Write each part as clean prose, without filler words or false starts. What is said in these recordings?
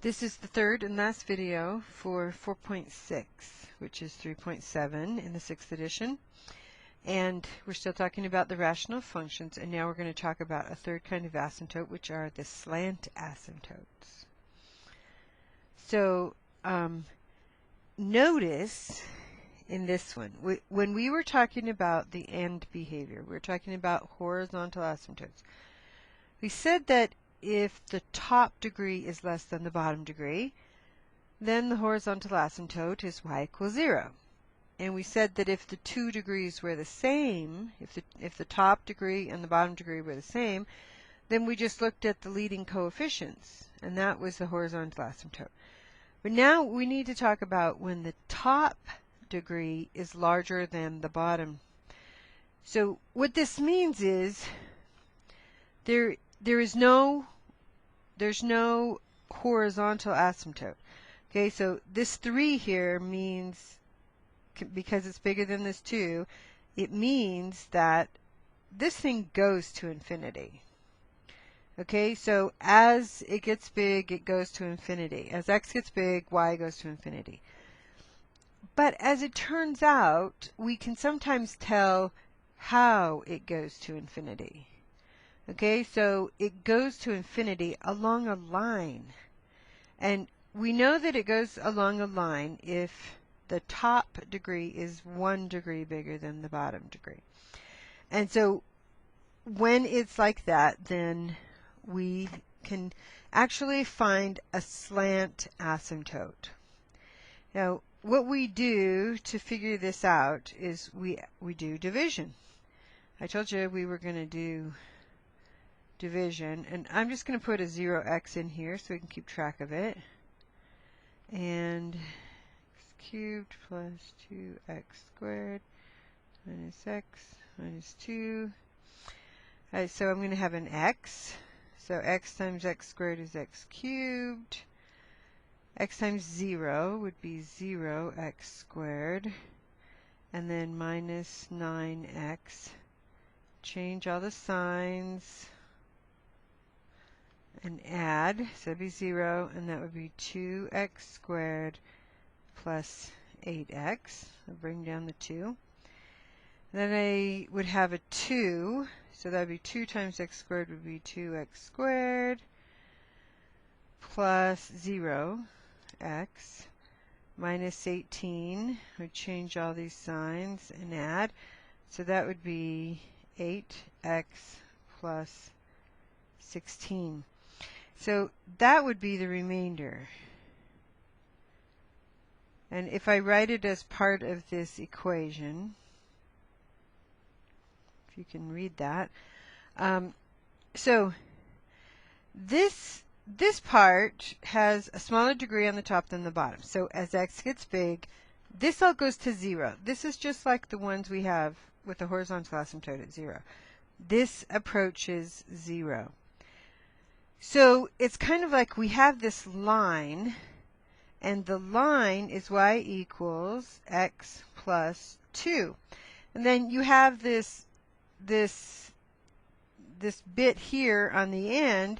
This is the third and last video for 4.6, which is 3.7 in the 6th edition. And we're still talking about the rational functions, and now we're going to talk about a third kind of asymptote, which are the slant asymptotes. So notice in this one, when we were talking about the end behavior, we were talking about horizontal asymptotes. We said that if the top degree is less than the bottom degree, then the horizontal asymptote is y equals 0. And we said that if the two degrees were the same, if the top degree and the bottom degree were the same, then we just looked at the leading coefficients, and that was the horizontal asymptote. But now we need to talk about when the top degree is larger than the bottom. So what this means is there's no horizontal asymptote. Okay, so this 3 here means, because it's bigger than this 2, it means that this thing goes to infinity. Okay, so as it gets big, it goes to infinity. As x gets big, y goes to infinity. But as it turns out, we can sometimes tell how it goes to infinity. Okay, so it goes to infinity along a line. And we know that it goes along a line if the top degree is 1 degree bigger than the bottom degree. And so when it's like that, then we can actually find a slant asymptote. Now, what we do to figure this out is we do division. I told you we were going to do division, and I'm just going to put a 0x in here so we can keep track of it. And x cubed plus 2x squared minus x minus 2. All right, so I'm going to have an x. So x times x squared is x cubed. X times 0 would be 0x squared. And then minus 9x. Change all the signs and add, so that'd be 0, and that would be 2x squared plus 8x. I'll bring down the 2. Then I would have a 2, so that would be 2 times x squared would be 2x squared plus 0x minus 18. Would change all these signs and add, so that would be 8x plus 16. So that would be the remainder. And if I write it as part of this equation, if you can read that, so this part has a smaller degree on the top than the bottom. So as x gets big, this all goes to 0. This is just like the ones we have with the horizontal asymptote at 0. This approaches 0. So it's kind of like we have this line, and the line is y equals x plus 2. And then you have this bit here on the end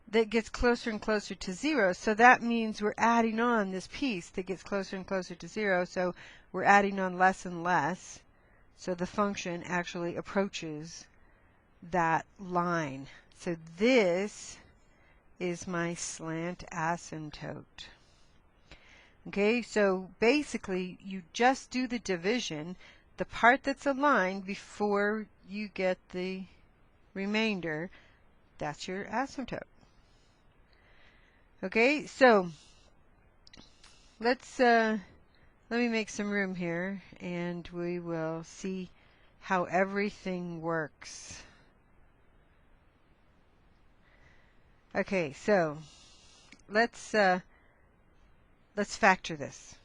that gets closer and closer to 0. So that means we're adding on this piece that gets closer and closer to 0. So we're adding on less and less. So the function actually approaches that line. So this is my slant asymptote. Okay, so basically you just do the division, the part that's a line, before you get the remainder. That's your asymptote. Okay, so let me make some room here, and we will see how everything works. Okay, so let's factor this.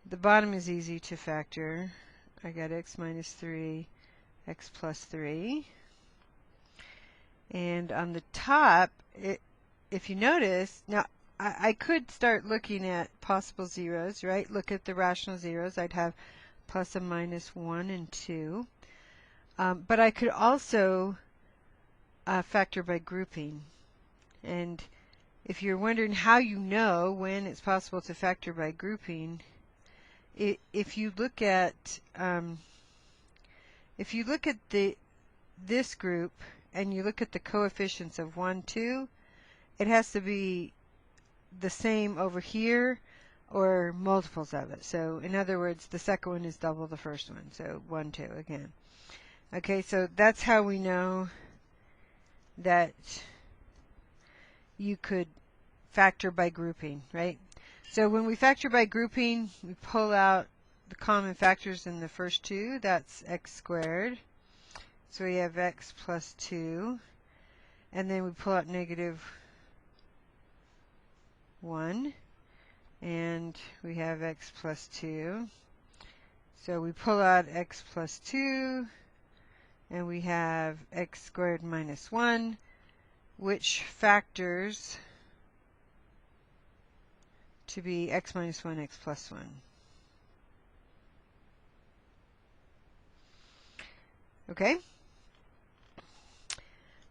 The bottom is easy to factor. I got x minus 3, x plus 3. And on the top, if you notice, now I could start looking at possible zeros, right? Look at the rational zeros. I'd have plus and minus 1 and 2. But I could also factor by grouping. And if you're wondering how you know when it's possible to factor by grouping, if you look at this group and you look at the coefficients of 1, 2, it has to be the same over here or multiples of it. So in other words, the second one is double the first one. So 1, 2 again. Okay, so that's how we know that you could factor by grouping, right? So when we factor by grouping, we pull out the common factors in the first two. That's x squared. So we have x plus 2. And then we pull out negative 1. And we have x plus 2. So we pull out x plus 2. And we have x squared minus 1, which factors to be x minus 1, x plus 1. Okay?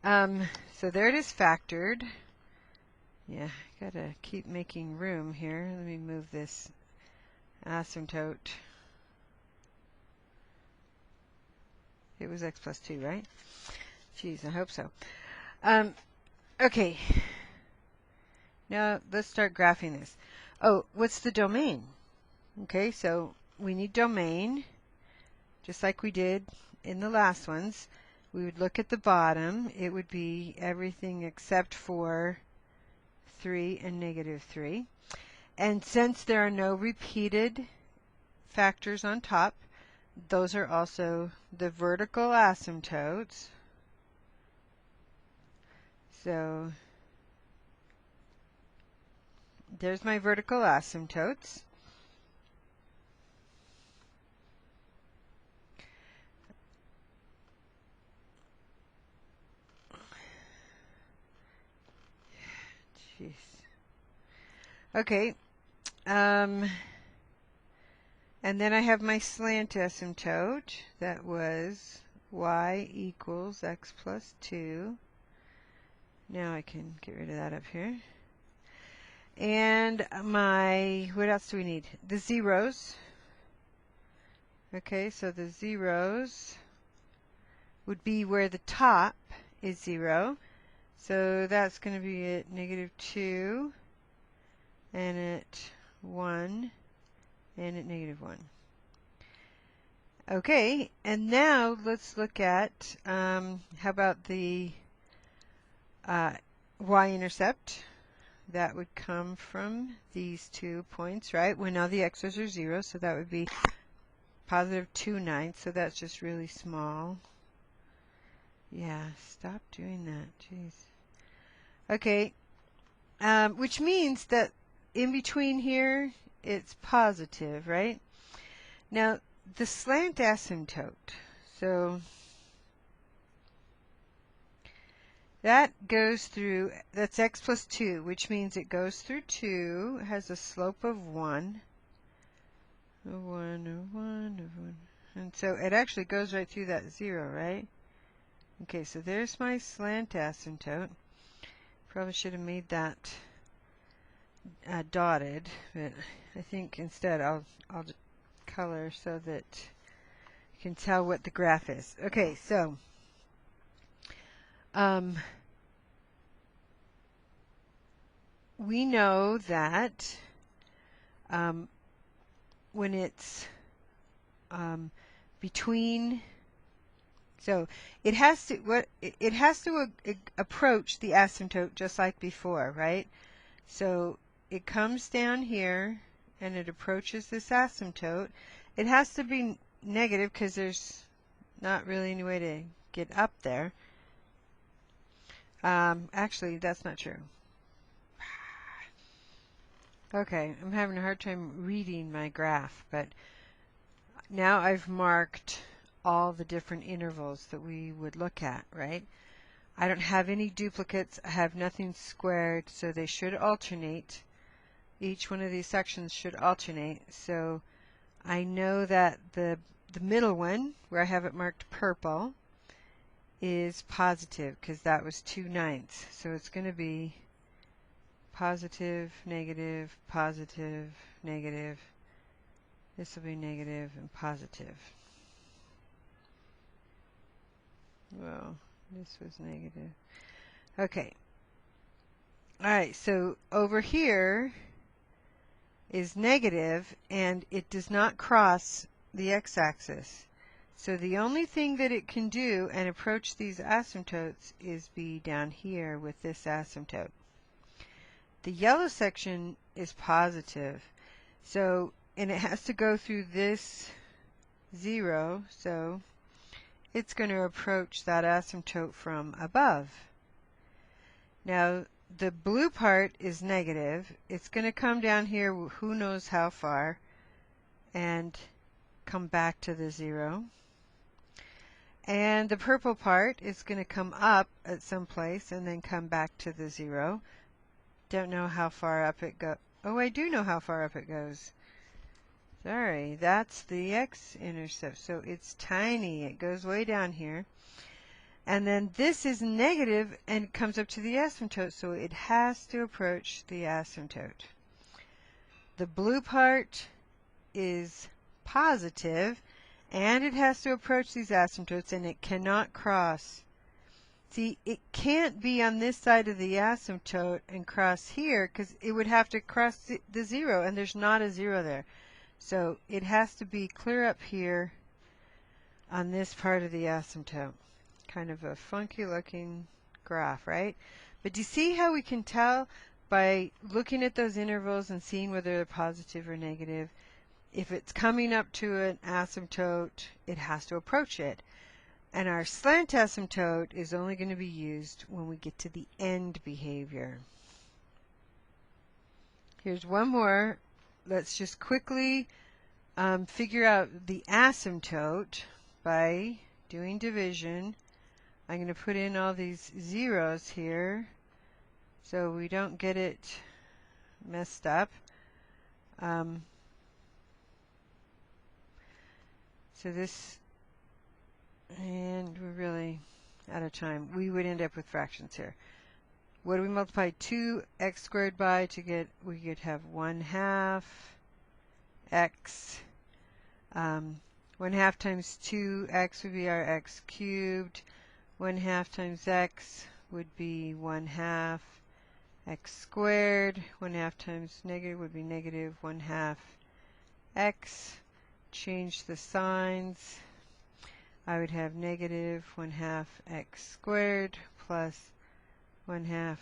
So there it is factored. Yeah, gotta keep making room here. Let me move this asymptote. It was x plus 2, right? Geez, I hope so. Okay. Now let's start graphing this. Oh, what's the domain? Okay, so we need domain, just like we did in the last ones. We would look at the bottom. It would be everything except for 3 and negative 3. And since there are no repeated factors on top, those are also the vertical asymptotes. So there's my vertical asymptotes. Jeez. Okay. And then I have my slant asymptote. That was y equals x plus 2. Now I can get rid of that up here. And what else do we need? The zeros. Okay, so the zeros would be where the top is 0. So that's going to be at negative 2, and at 1, and at negative 1. Okay, and now let's look at, how about the y-intercept? That would come from these 2 points, right? Well, now the x's are 0, so that would be positive 2/9, so that's just really small. Yeah, stop doing that, jeez. Okay, which means that in between here, it's positive, right? Now, the slant asymptote, so that goes through, that's x plus 2, which means it goes through 2, has a slope of 1, and so it actually goes right through that 0, right? Okay, so there's my slant asymptote. Probably should have made that dotted, but I think instead I'll just color so that you can tell what the graph is. Okay, so we know that when it's between, so it has to approach the asymptote just like before, right? So it comes down here and it approaches this asymptote. It has to be negative because there's not really any way to get up there. Actually, that's not true. Okay, I'm having a hard time reading my graph, but now I've marked all the different intervals that we would look at, right? I don't have any duplicates. I have nothing squared, so they should alternate. Each one of these sections should alternate. So I know that the middle one, where I have it marked purple, is positive because that was 2/9. So it's going to be positive, negative, positive, negative. This will be negative and positive. Well, this was negative. Okay. All right, so over here is negative, and it does not cross the x-axis. So the only thing that it can do and approach these asymptotes is be down here with this asymptote. The yellow section is positive, so, and it has to go through this 0, so it's going to approach that asymptote from above. Now, the blue part is negative. It's going to come down here, who knows how far, and come back to the 0. And the purple part is going to come up at some place and then come back to the 0. Don't know how far up it goes. Oh, I do know how far up it goes. Sorry, that's the x-intercept. So it's tiny. It goes way down here. And then this is negative and it comes up to the asymptote, so it has to approach the asymptote. The blue part is positive, and it has to approach these asymptotes, and it cannot cross. See, it can't be on this side of the asymptote and cross here, because it would have to cross the 0, and there's not a 0 there. So it has to be clear up here on this part of the asymptote. Kind of a funky looking graph, right? But do you see how we can tell by looking at those intervals and seeing whether they're positive or negative? If it's coming up to an asymptote, it has to approach it. And our slant asymptote is only going to be used when we get to the end behavior. Here's one more. Let's just quickly figure out the asymptote by doing division. I'm going to put in all these zeros here so we don't get it messed up. So this, and we're really out of time. We would end up with fractions here. What do we multiply 2x squared by to get? We could have 1/2 x. 1/2 times 2x would be our x cubed. 1/2 times x would be 1/2 x squared. 1/2 times negative would be negative 1/2 x. Change the signs. I would have negative 1/2 x squared plus 1/2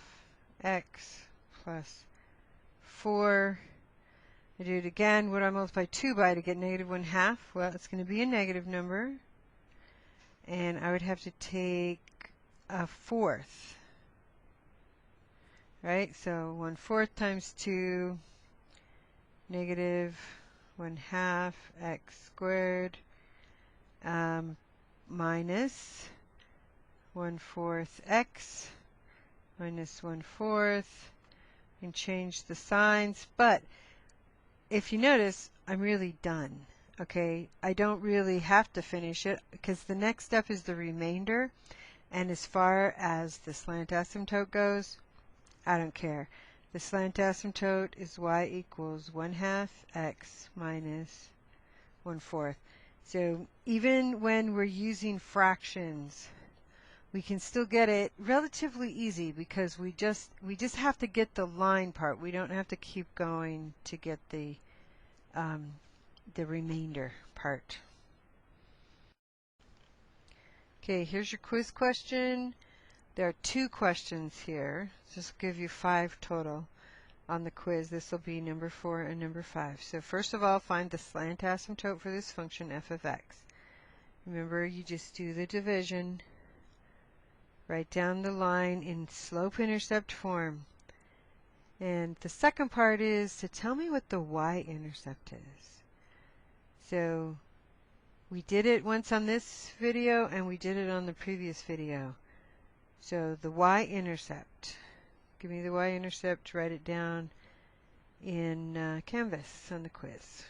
x plus 4. I do it again. What do I multiply 2 by to get negative 1/2? Well, it's going to be a negative number. And I would have to take a fourth. Right? So 1/4 times 2, negative 1/2 x squared minus 1/4 x minus 1/4. And change the signs. But if you notice, I'm really done. Okay, I don't really have to finish it because the next step is the remainder, and as far as the slant asymptote goes, I don't care. The slant asymptote is y equals 1/2 x minus 1/4. So even when we're using fractions, we can still get it relatively easy because we just have to get the line part. We don't have to keep going to get the remainder part. Okay, here's your quiz question. There are 2 questions here. Just give you 5 total on the quiz. This will be number 4 and number 5. So first of all, find the slant asymptote for this function f of x. Remember, you just do the division. Write down the line in slope-intercept form. And the second part is to tell me what the y-intercept is. So we did it once on this video and we did it on the previous video. So the y-intercept. Give me the y-intercept, write it down in Canvas on the quiz.